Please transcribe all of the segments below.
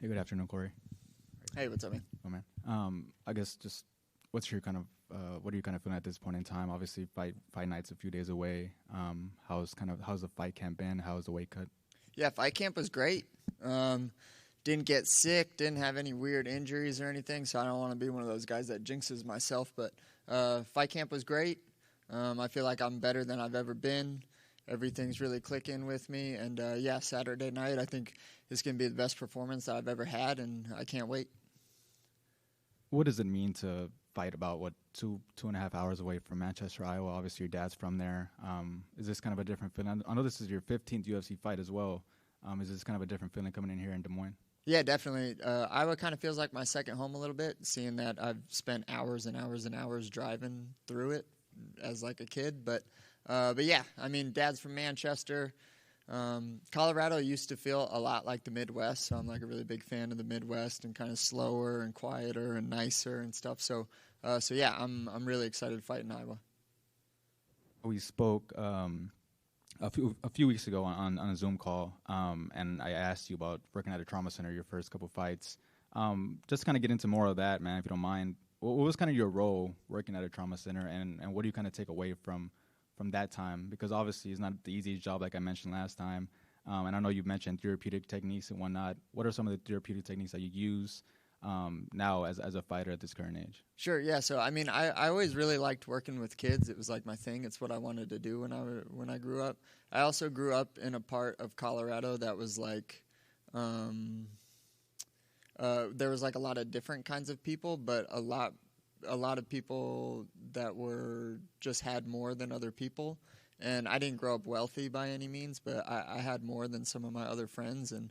Hey, good afternoon, Cory. Hey, what's up, man? Oh man. I guess just what's your what are you kind of feeling at this point in time? Obviously, fight night's a few days away. How's the fight camp been? How's the weight cut? Yeah, fight camp was great. Didn't get sick, didn't have any weird injuries or anything, so I don't want to be one of those guys that jinxes myself. But fight camp was great. I feel like I'm better than I've ever been. Everything's really clicking with me, and yeah, Saturday night I think is going to be the best performance that I've ever had, and I can't wait. What does it mean to fight about 2.5 hours away from Manchester, Iowa? Obviously, your dad's from there. Is this kind of a different feeling? I know this is your 15th UFC fight as well. Is this kind of a different feeling coming in here in Des Moines? Yeah, definitely. Iowa kind of feels like my second home a little bit, seeing that I've spent hours and hours and hours driving through it as like a kid. But yeah, I mean, Dad's from Manchester. Colorado used to feel a lot like the Midwest, so I'm like a really big fan of the Midwest and kind of slower and quieter and nicer and stuff. So yeah, I'm really excited to fight in Iowa. We spoke a few weeks ago on a Zoom call, and I asked you about working at a trauma center your first couple fights. Just kind of get into more of that, man, if you don't mind. What was kind of your role working at a trauma center, and what do you kind of take away from that time? Because obviously it's not the easiest job, like I mentioned last time. And I know you mentioned therapeutic techniques and whatnot. What are some of the therapeutic techniques that you use now as a fighter at this current age? Sure, yeah. So I mean, I always really liked working with kids. It was like my thing. It's what I wanted to do when I grew up. I also grew up in a part of Colorado that was like, there was like a lot of different kinds of people, but a lot of people that were just had more than other people. And I didn't grow up wealthy by any means, but I had more than some of my other friends, and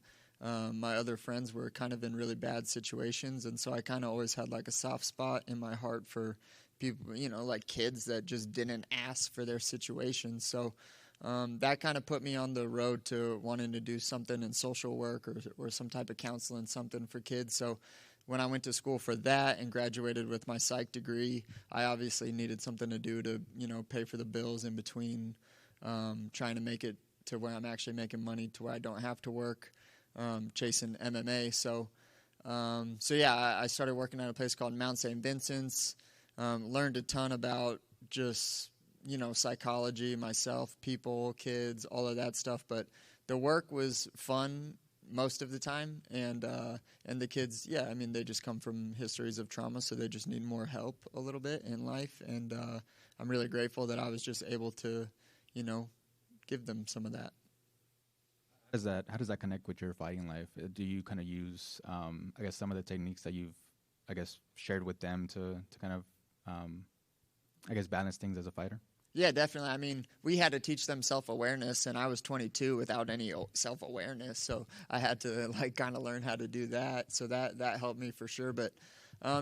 my other friends were kind of in really bad situations, and so I kind of always had like a soft spot in my heart for people, like kids that just didn't ask for their situations. So that kind of put me on the road to wanting to do something in social work or some type of counseling, something for kids. So when I went to school for that and graduated with my psych degree, I obviously needed something to do to, pay for the bills in between, trying to make it to where I'm actually making money to where I don't have to work, chasing MMA. So yeah, I started working at a place called Mount St. Vincent's, learned a ton about just, psychology, myself, people, kids, all of that stuff. But the work was fun most of the time, and the kids, yeah, I mean, they just come from histories of trauma, so they just need more help a little bit in life, and I'm really grateful that I was just able to, give them some of that. How does that connect with your fighting life? Do you kind of use, I guess, some of the techniques that you've, I guess, shared with them to kind of, I guess, balance things as a fighter? Yeah, definitely. I mean, we had to teach them self-awareness, and I was 22 without any self-awareness, so I had to kind of learn how to do that. So that helped me for sure. But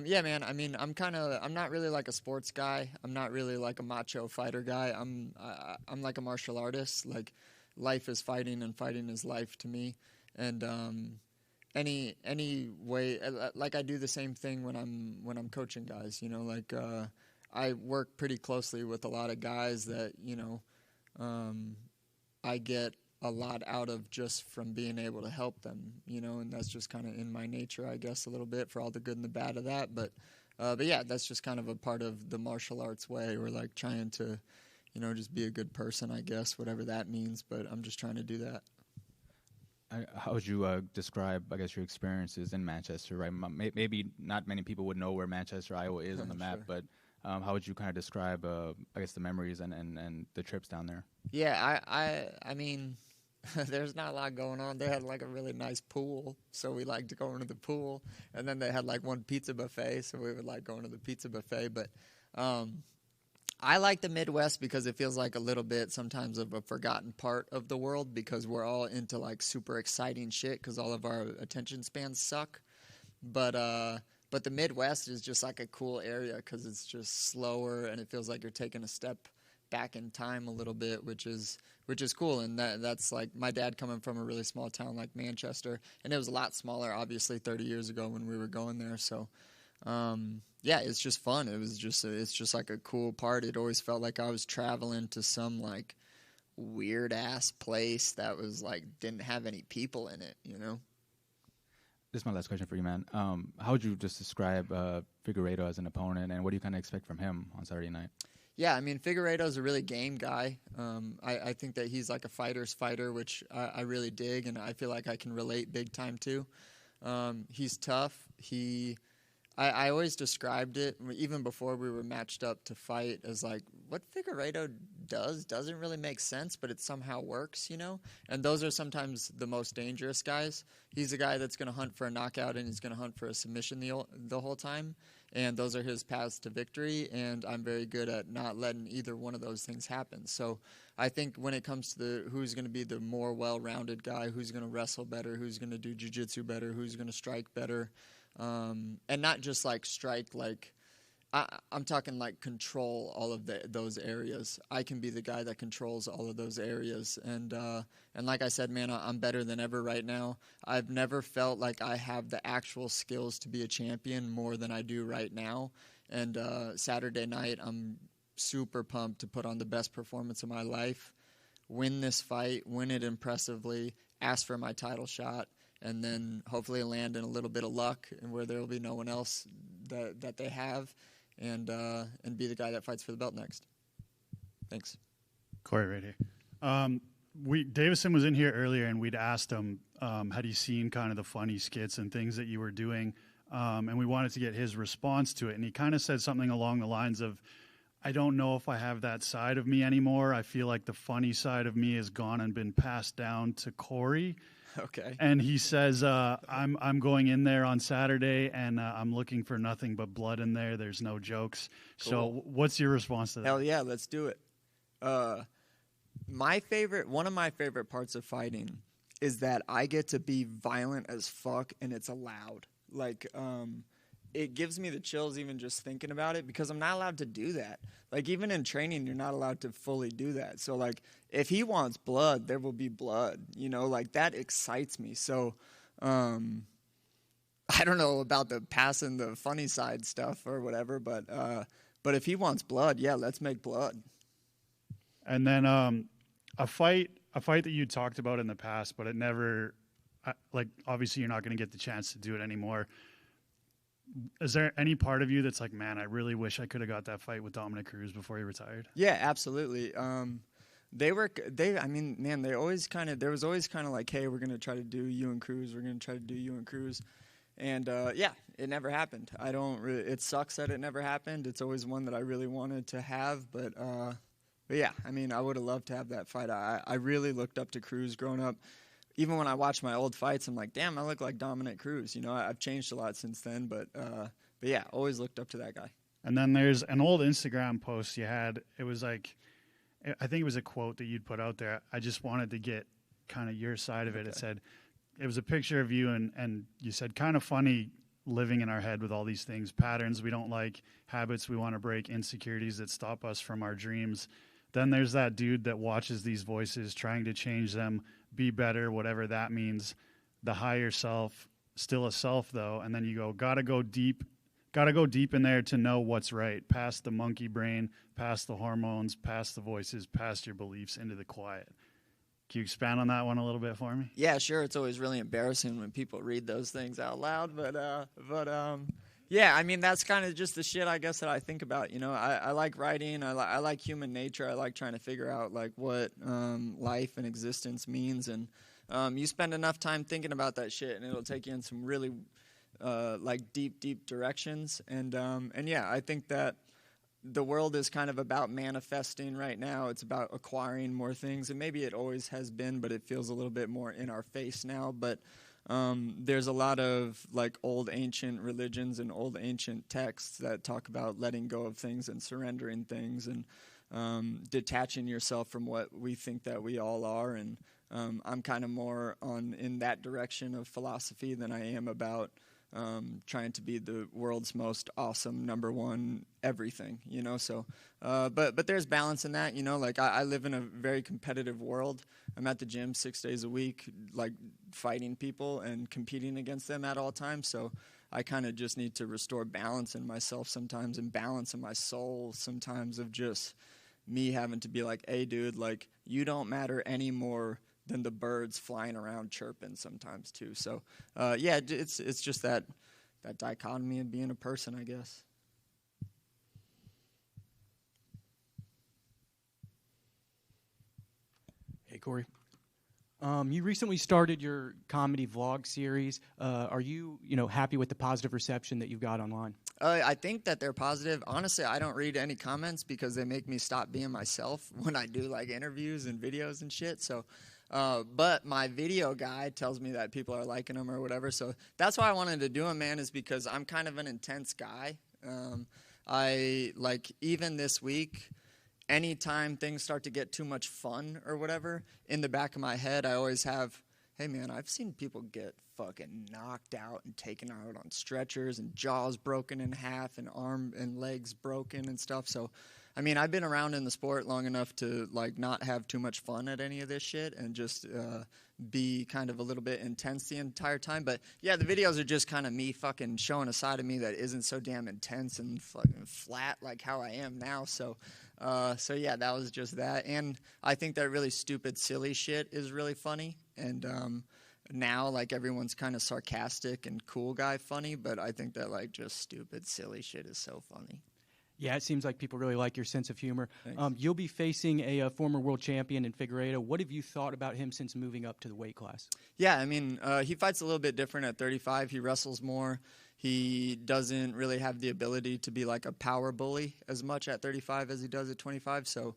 yeah, man. I mean, I'm not really like a sports guy. I'm not really like a macho fighter guy. I'm like a martial artist. Like, life is fighting, and fighting is life to me. And any way, like I do the same thing when I'm coaching guys. I work pretty closely with a lot of guys that, I get a lot out of just from being able to help them, and that's just kind of in my nature, I guess, a little bit, for all the good and the bad of that. But yeah, that's just kind of a part of the martial arts way. We're like trying to, just be a good person, I guess, whatever that means. But I'm just trying to do that. How would you describe, I guess, your experiences in Manchester, right? Maybe not many people would know where Manchester, Iowa is on the map, Sure. but how would you kind of describe, I guess, the memories and the trips down there? Yeah, I mean, there's not a lot going on. They had like a really nice pool, so we liked to go into the pool. And then they had like one pizza buffet, so we would like going to the pizza buffet. But I like the Midwest because it feels like a little bit sometimes of a forgotten part of the world, because we're all into like super exciting shit because all of our attention spans suck. But the Midwest is just like a cool area because it's just slower, and it feels like you're taking a step back in time a little bit, which is cool. And that's like my dad coming from a really small town like Manchester, and it was a lot smaller, obviously, 30 years ago when we were going there. So yeah, it's just fun. It's just like a cool part. It always felt like I was traveling to some like weird ass place that was like didn't have any people in it. this is my last question for you, man. How would you just describe Figueiredo as an opponent, and what do you kind of expect from him on Saturday night? Yeah, I mean, Figueiredo's a really game guy. I think that he's like a fighter's fighter, which I really dig, and I feel like I can relate big time to. He's tough. I always described it, even before we were matched up to fight, as like what Figueiredo doesn't really make sense, but it somehow works, you know? And those are sometimes the most dangerous guys. He's a guy that's going to hunt for a knockout, and he's going to hunt for a submission the whole time. And those are his paths to victory, and I'm very good at not letting either one of those things happen. So I think when it comes to who's going to be the more well-rounded guy, who's going to wrestle better, who's going to do jiu-jitsu better, who's going to strike better, and not just like strike, like I'm talking like control all of those areas. I can be the guy that controls all of those areas. And like I said, man, I'm better than ever right now. I've never felt like I have the actual skills to be a champion more than I do right now. And Saturday night, I'm super pumped to put on the best performance of my life, win this fight, win it impressively, ask for my title shot, and then hopefully land in a little bit of luck and where there will be no one else that they have. And be the guy that fights for the belt next. Thanks. Cory, right here. Davison was in here earlier, and we'd asked him, had he seen kind of the funny skits and things that you were doing? And we wanted to get his response to it. And he kind of said something along the lines of, I don't know if I have that side of me anymore. I feel like the funny side of me has gone and been passed down to Cory. Okay. And he says, I'm going in there on Saturday, and I'm looking for nothing but blood in there. There's no jokes. Cool. So what's your response to that? Hell yeah, let's do it. One of my favorite parts of fighting is that I get to be violent as fuck, and it's allowed. Like, it gives me the chills even just thinking about it, because I'm not allowed to do that. Like, even in training, you're not allowed to fully do that. So, like, if he wants blood, there will be blood. You know, like, that excites me. So, I don't know about the passing the funny side stuff or whatever, but if he wants blood, yeah, let's make blood. And then a fight that you talked about in the past, but it never, like, obviously you're not going to get the chance to do it anymore. Is there any part of you that's like, man, I really wish I could have got that fight with Dominic Cruz before he retired? Yeah, absolutely. There was always kind of like, hey, we're going to try to do you and Cruz. We're going to try to do you and Cruz. And yeah, it never happened. It sucks that it never happened. It's always one that I really wanted to have, but yeah, I mean, I would have loved to have that fight. I really looked up to Cruz growing up. Even when I watch my old fights, I'm like, damn, I look like Dominic Cruz. You know, I've changed a lot since then, but yeah, always looked up to that guy. And then there's an old Instagram post you had. It was like, I think it was a quote that you'd put out there. I just wanted to get kind of your side of it. Okay. It said, it was a picture of you, and you said, kind of funny living in our head with all these things, patterns we don't like, habits we want to break, insecurities that stop us from our dreams. Then there's that dude that watches these voices, trying to change them, be better, whatever that means. The higher self, still a self though. And then you go, gotta go deep in there to know what's right. Past the monkey brain, past the hormones, past the voices, past your beliefs, into the quiet. Can you expand on that one a little bit for me? Yeah, sure. It's always really embarrassing when people read those things out loud, but yeah, I mean, that's kind of just the shit, I guess, that I think about. You know, I like writing. I like human nature. I like trying to figure out, like, what life and existence means. And you spend enough time thinking about that shit, and it'll take you in some really, like, deep directions. And yeah, I think that the world is kind of about manifesting right now. It's about acquiring more things. And maybe it always has been, but it feels a little bit more in our face now. But there's a lot of like old ancient religions and old ancient texts that talk about letting go of things and surrendering things and detaching yourself from what we think that we all are. And I'm kind of more in that direction of philosophy than I am about trying to be the world's most awesome number one everything, you know. So but there's balance in that, you know. Like I live in a very competitive world. I'm at the gym 6 days a week, like fighting people and competing against them at all times. So I kind of just need to restore balance in myself sometimes, and balance in my soul sometimes, of just me having to be like, hey dude, like you don't matter any more than the birds flying around chirping sometimes too. So yeah, it's just that dichotomy of being a person, I guess. Hey, Cory. You recently started your comedy vlog series. Are you happy with the positive reception that you've got online? I think that they're positive. Honestly, I don't read any comments because they make me stop being myself when I do like interviews and videos and shit. So, but my video guy tells me that people are liking them or whatever. So that's why I wanted to do them, man, is because I'm kind of an intense guy. I like even this week, anytime things start to get too much fun or whatever, in the back of my head, I always have, hey, man, I've seen people get fucking knocked out and taken out on stretchers and jaws broken in half and arm and legs broken and stuff. So, I mean, I've been around in the sport long enough to, like, not have too much fun at any of this shit and just be kind of a little bit intense the entire time. But, yeah, the videos are just kind of me fucking showing a side of me that isn't so damn intense and fucking flat like how I am now. So yeah, that was just that. And I think that really stupid, silly shit is really funny. And now, like, everyone's kind of sarcastic and cool guy funny, but I think that, like, just stupid, silly shit is so funny. Yeah, it seems like people really like your sense of humor. Thanks. You'll be facing a former world champion in Figueiredo. What have you thought about him since moving up to the weight class? Yeah, I mean, he fights a little bit different at 35. He wrestles more. He doesn't really have the ability to be like a power bully as much at 35 as he does at 25. So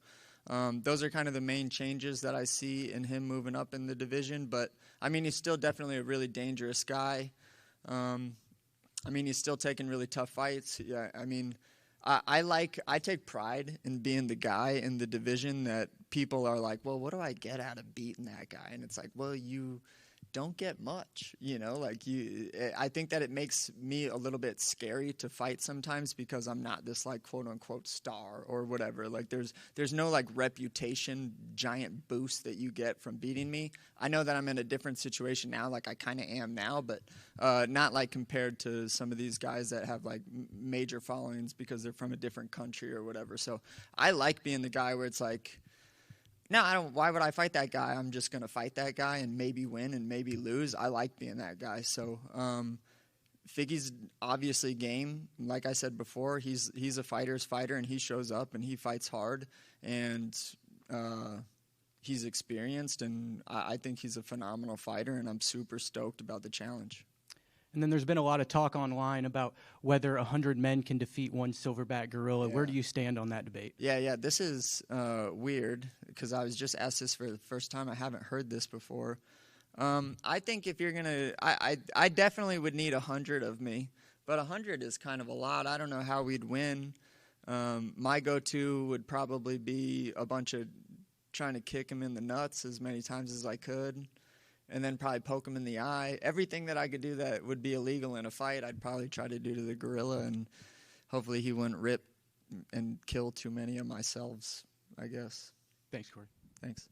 those are kind of the main changes that I see in him moving up in the division. But, I mean, he's still definitely a really dangerous guy. I mean, he's still taking really tough fights. Yeah, I mean, I take pride in being the guy in the division that people are like, well, what do I get out of beating that guy? And it's like, well, you don't get much, like I think that it makes me a little bit scary to fight sometimes because I'm not this like quote unquote star or whatever. Like there's no like reputation giant boost that you get from beating me. I know that I'm in a different situation now, like I kind of am now, but not like compared to some of these guys that have like major followings because they're from a different country or whatever. So I like being the guy where it's like, no, I don't. Why would I fight that guy? I'm just going to fight that guy and maybe win and maybe lose. I like being that guy. So Figgy's obviously game. Like I said before, he's a fighter's fighter, and he shows up and he fights hard, and he's experienced, and I think he's a phenomenal fighter, and I'm super stoked about the challenge. And then there's been a lot of talk online about whether 100 men can defeat one silverback gorilla. Yeah. Where do you stand on that debate? Yeah, this is weird because I was just asked this for the first time. I haven't heard this before. I think if you're going to – I definitely would need 100 of me, but 100 is kind of a lot. I don't know how we'd win. My go-to would probably be a bunch of trying to kick him in the nuts as many times as I could, and then probably poke him in the eye. Everything that I could do that would be illegal in a fight, I'd probably try to do to the gorilla, and hopefully he wouldn't rip and kill too many of myself, I guess. Thanks, Cory. Thanks.